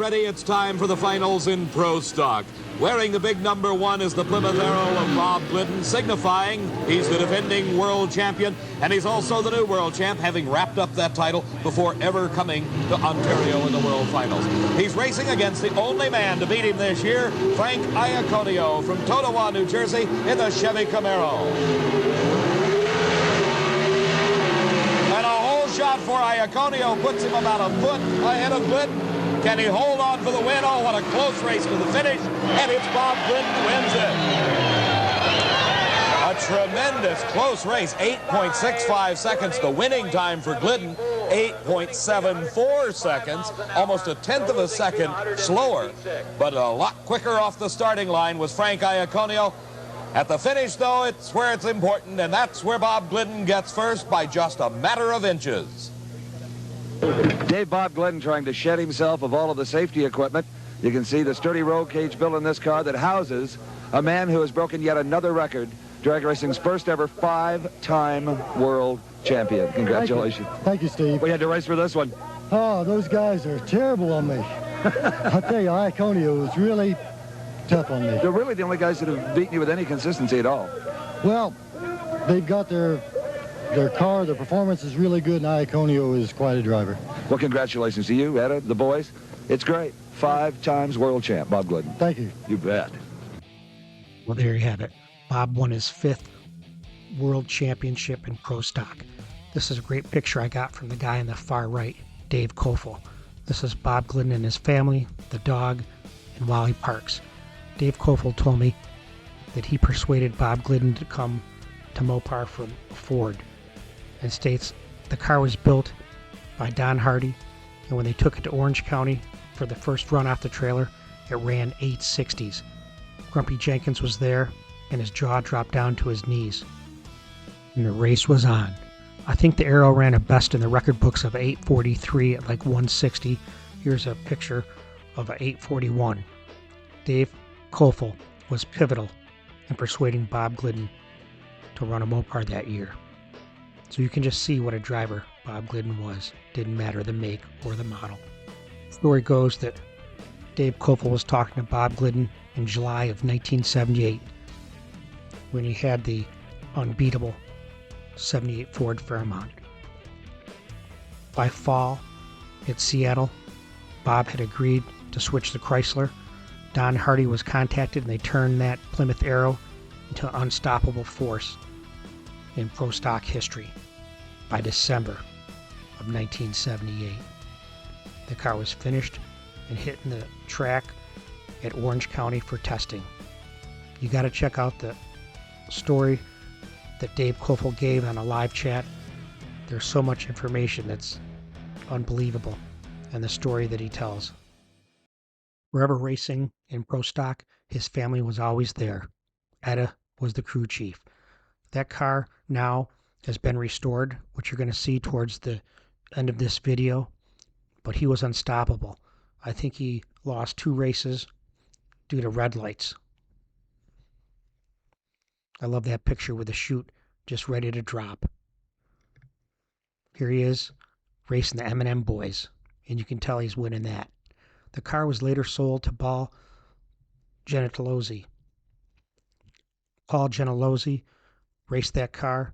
ready, it's time for the finals in Pro Stock. Wearing the big number 1 is the Plymouth Arrow of Bob Glidden, signifying he's the defending world champion, and he's also the new world champ, having wrapped up that title before ever coming to Ontario in the World Finals. He's racing against the only man to beat him this year, Frank Iaconio from Totowa, New Jersey, in the Chevy Camaro. And a hole shot for Iaconio puts him about a foot ahead of Glidden. Can he hold on for the win? Oh, what a close race to the finish. And it's Bob Glidden wins it. A tremendous close race. 8.65 seconds. The winning time for Glidden, 8.74 seconds. Almost a tenth of a second slower. But a lot quicker off the starting line was Frank Iaconio. At the finish, though, it's where it's important. And that's where Bob Glidden gets first by just a matter of inches. Dave, Bob Glidden trying to shed himself of all of the safety equipment. You can see the sturdy roll cage built in this car that houses a man who has broken yet another record, drag racing's first ever 5-time world champion. Congratulations. Thank you, Steve. We had to race for this one. Oh, those guys are terrible on me. I tell you, Iaconio was really tough on me. They're really the only guys that have beaten you with any consistency at all. Well, they've got their car, their performance is really good, and Iaconio is quite a driver. Well, congratulations to you, Etta, the boys. It's great. 5 times world champ, Bob Glidden. Thank you. You bet. Well, there you have it. Bob won his 5th world championship in Pro Stock. This is a great picture I got from the guy on the far right, Dave Koffel. This is Bob Glidden and his family, the dog, and Wally Parks. Dave Koffel told me that he persuaded Bob Glidden to come to Mopar from Ford, and states the car was built by Don Hardy, and when they took it to Orange County for the first run off the trailer, it ran 860s. Grumpy Jenkins was there, and his jaw dropped down to his knees. And the race was on. I think the Arrow ran a best in the record books of 843 at like 160. Here's a picture of a 841. Dave Koffel was pivotal in persuading Bob Glidden to run a Mopar that year. So you can just see what a driver Bob Glidden was. Didn't matter the make or the model. The story goes that Dave Koffel was talking to Bob Glidden in July of 1978 when he had the unbeatable 78 Ford Fairmont. By fall at Seattle, Bob had agreed to switch the Chrysler. Don Hardy was contacted, and they turned that Plymouth Arrow into an unstoppable force in Pro Stock history by December of 1978. The car was finished and hitting the track at Orange County for testing. You got to check out the story that Dave Koffel gave on a live chat. There's so much information that's unbelievable, and the story that he tells. Wherever racing in Pro Stock, his family was always there. Etta was the crew chief. That car now has been restored, which you're going to see towards the end of this video, but he was unstoppable. I think he lost 2 races due to red lights. I love that picture with the chute just ready to drop. Here he is racing the M&M boys, and you can tell he's winning that. The car was later sold to Paul Gentilozzi. Paul Gentilozzi raced that car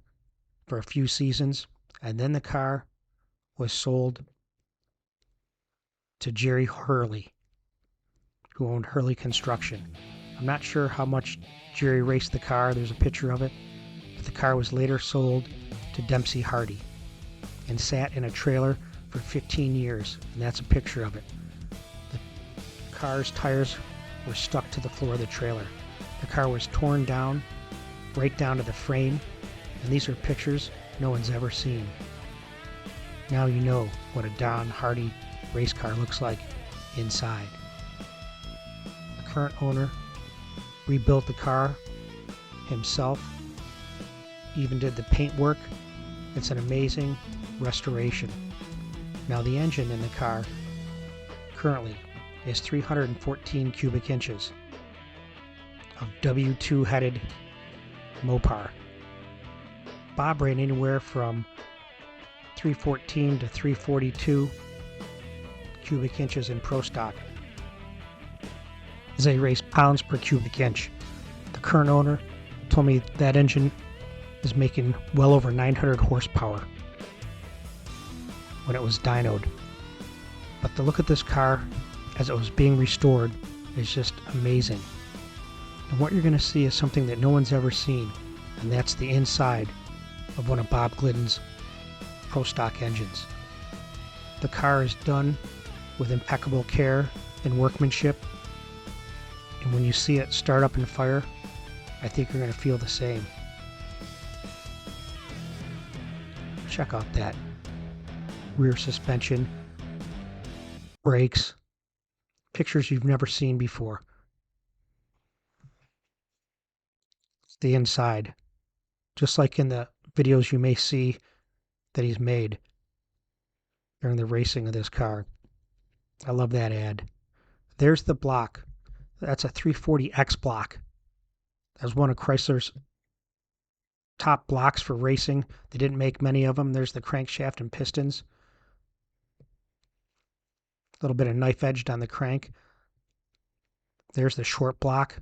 for a few seasons, and then the car was sold to Jerry Hurley, who owned Hurley Construction. I'm not sure how much Jerry raced the car. There's a picture of it. But the car was later sold to Dempsey Hardy and sat in a trailer for 15 years, and that's a picture of it. The car's tires were stuck to the floor of the trailer. The car was torn down, right down to the frame, and these are pictures no one's ever seen. Now you know what a Don Hardy race car looks like inside. The current owner rebuilt the car himself, even did the paint work. It's an amazing restoration. Now the engine in the car currently is 314 cubic inches of W2 headed Mopar. Bob ran anywhere from 314 to 342 cubic inches in Pro Stock as they race pounds per cubic inch. The current owner told me that engine is making well over 900 horsepower when it was dynoed. But the look at this car as it was being restored is just amazing. And what you're going to see is something that no one's ever seen, and that's the inside of one of Bob Glidden's Pro Stock engines. The car is done with impeccable care and workmanship, and when you see it start up and fire, I think you're going to feel the same. Check out that rear suspension, brakes, pictures you've never seen before. The inside, just like in the videos you may see that he's made during the racing of this car. I love that ad. There's the block. That's a 340X block. That was one of Chrysler's top blocks for racing. They didn't make many of them. There's the crankshaft and pistons. A little bit of knife edged on the crank. There's the short block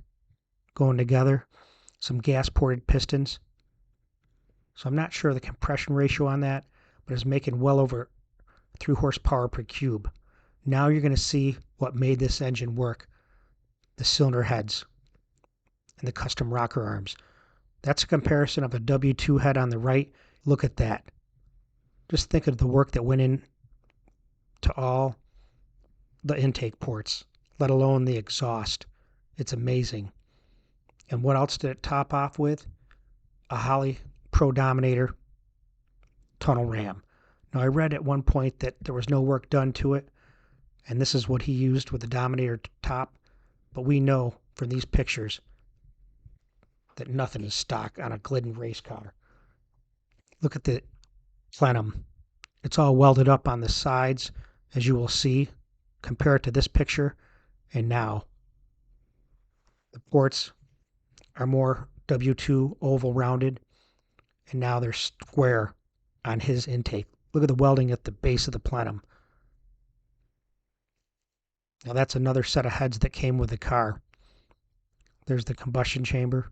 going together. Some gas ported pistons. So I'm not sure the compression ratio on that, but it's making well over 3 horsepower per cube. Now you're going to see what made this engine work. The cylinder heads and the custom rocker arms. That's a comparison of a W2 head on the right. Look at that. Just think of the work that went in to all the intake ports, let alone the exhaust. It's amazing. And what else did it top off with? A Holley Pro Dominator tunnel ram. Now I read at one point that there was no work done to it, and this is what he used with the Dominator top, but we know from these pictures that nothing is stock on a Glidden race car. Look at the plenum. It's all welded up on the sides, as you will see. Compare it to this picture, and now the ports are more W2 oval rounded, and now they're square on his intake. Look at the welding at the base of the plenum. Now that's another set of heads that came with the car. There's the combustion chamber.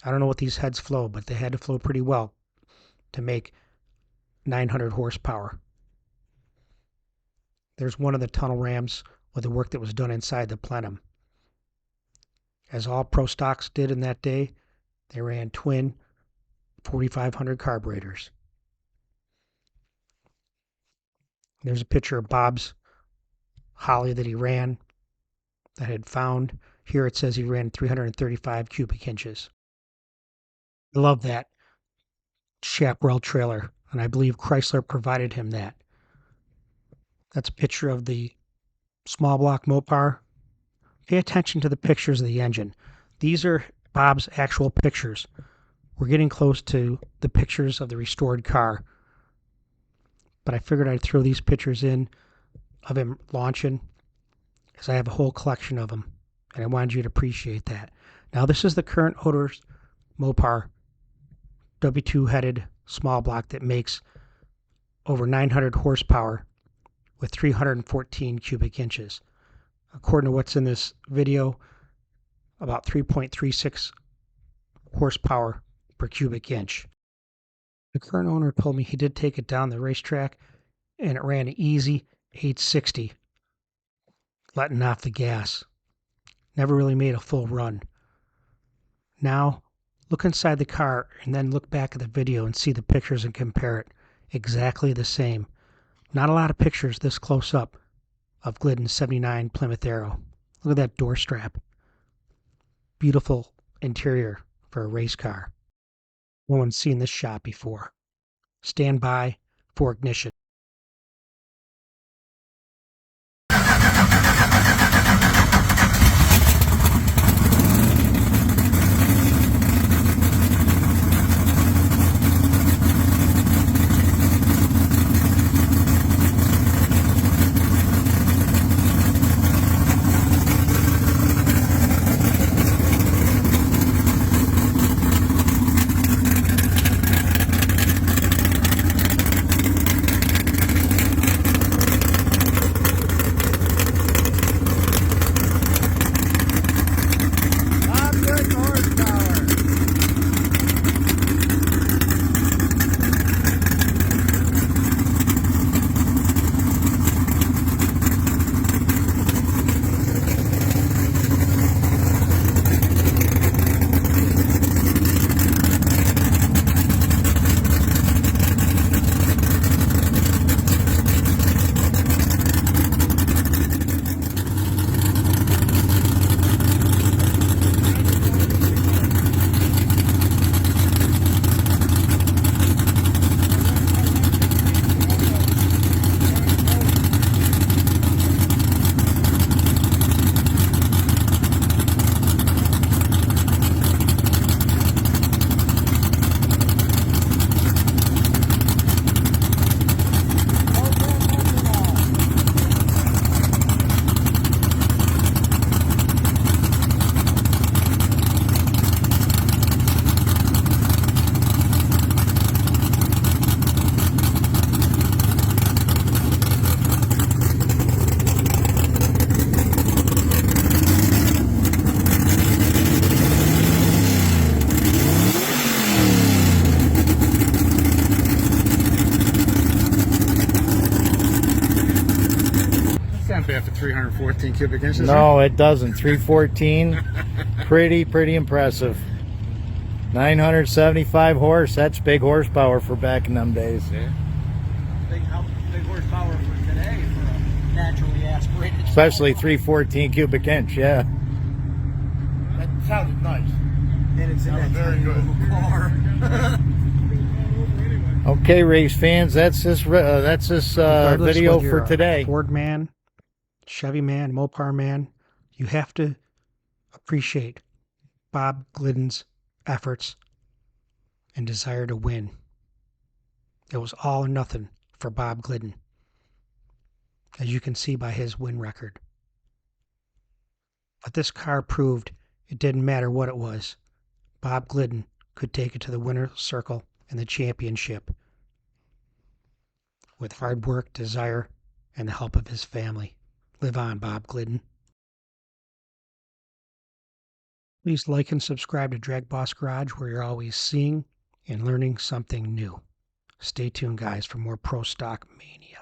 I don't know what these heads flow, but they had to flow pretty well to make 900 horsepower. There's one of the tunnel rams with the work that was done inside the plenum. As all Pro Stocks did in that day, they ran twin 4500 carburetors. There's a picture of Bob's Holley that he ran, that I had found. Here it says he ran 335 cubic inches. I love that Chaparral trailer, and I believe Chrysler provided him that. That's a picture of the small block Mopar. Pay attention to the pictures of the engine. These are Bob's actual pictures. We're getting close to the pictures of the restored car, but I figured I'd throw these pictures in of him launching, as I have a whole collection of them, and I wanted you to appreciate that. Now this is the current owner's Mopar W2 headed small block that makes over 900 horsepower with 314 cubic inches. According to what's in this video, about 3.36 horsepower per cubic inch. The current owner told me he did take it down the racetrack and it ran an easy 860, letting off the gas. Never really made a full run. Now, look inside the car and then look back at the video and see the pictures and compare it. Exactly the same. Not a lot of pictures this close up of Glidden's 79 Plymouth Arrow. Look at that door strap. Beautiful interior for a race car. No one's seen this shot before. Stand by for ignition. 314 cubic inches? No, it doesn't. 314. Pretty impressive. 975 horse. That's big horsepower for back in them days. Yeah. Big horsepower for today for a naturally aspirated. Especially 314 cubic inch, yeah. That sounded nice. And it's in that Very good. car. Okay, race fans, that's this Regardless video whether you're for a today. Ford man, Chevy man, Mopar man, you have to appreciate Bob Glidden's efforts and desire to win. It was all or nothing for Bob Glidden, as you can see by his win record. But this car proved it didn't matter what it was. Bob Glidden could take it to the winner's circle and the championship with hard work, desire, and the help of his family. Live on, Bob Glidden. Please like and subscribe to DragBoss Garage, where you're always seeing and learning something new. Stay tuned, guys, for more Pro Stock Mania.